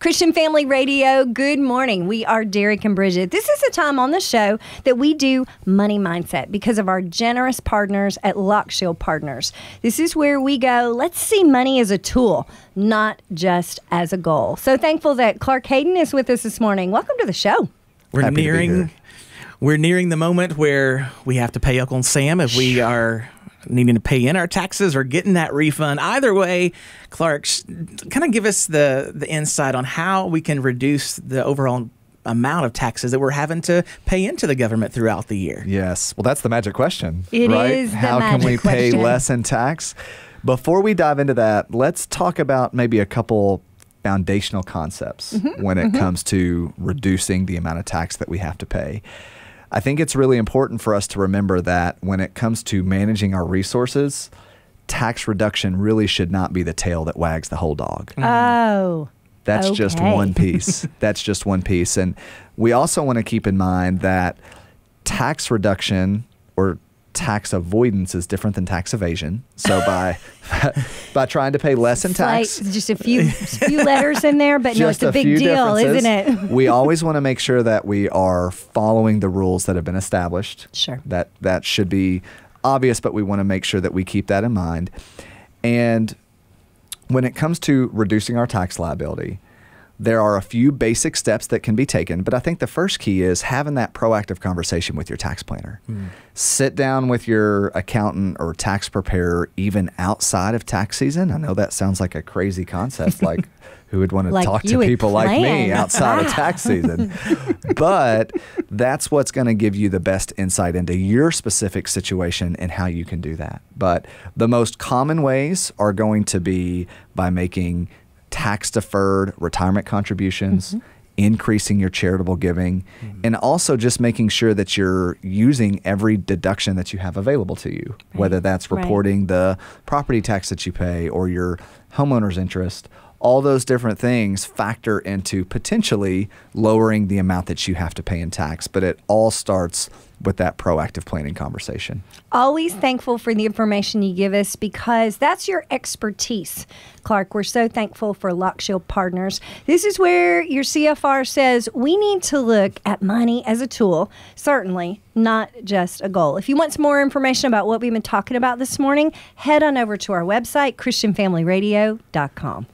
Christian Family Radio, good morning. We are Derek and Bridget. This is the time on the show that we do Money Mindset because of our generous partners at Lock Shield Partners. This is where we go, let's see money as a tool, not just as a goal. So thankful that Clark Hayden is with us this morning. Welcome to the show. We're nearing the moment where we have to pay Uncle Sam if we are needing to pay in our taxes or getting that refund. Either way, Clark, kind of give us the insight on how we can reduce the overall amount of taxes that we're having to pay into the government throughout the year. Yes. Well, that's the magic question. It right? is the How magic can we pay question. less in tax? Before we dive into that, let's talk about maybe a couple foundational concepts when it comes to reducing the amount of tax that we have to pay. I think it's really important for us to remember that when it comes to managing our resources, tax reduction really should not be the tail that wags the whole dog. Oh, That's just okay. one piece. That's just one piece. And we also want to keep in mind that tax reduction or tax avoidance is different than tax evasion. So by trying to pay less in tax, like just a few letters in there, but no, it's a big few deal, isn't differences. it? We always want to make sure that we are following the rules that have been established. Sure. That should be obvious, but we want to make sure that we keep that in mind. And when it comes to reducing our tax liability, there are a few basic steps that can be taken, but I think the first key is having that proactive conversation with your tax planner. Sit down with your accountant or tax preparer even outside of tax season. I know that sounds like a crazy concept, like who would want to Like talk you to would people like me plan. outside of tax season? But that's what's going to give you the best insight into your specific situation and how you can do that. But the most common ways are going to be by making tax-deferred retirement contributions, increasing your charitable giving, and also just making sure that you're using every deduction that you have available to you, whether that's reporting the property tax that you pay or your homeowner's interest. All those different things factor into potentially lowering the amount that you have to pay in tax, but it all starts with that proactive planning conversation. Always thankful for the information you give us because that's your expertise, Clark. We're so thankful for Lock Shield Partners. This is where your CFR says we need to look at money as a tool, certainly not just a goal. If you want some more information about what we've been talking about this morning, head on over to our website, ChristianFamilyRadio.com.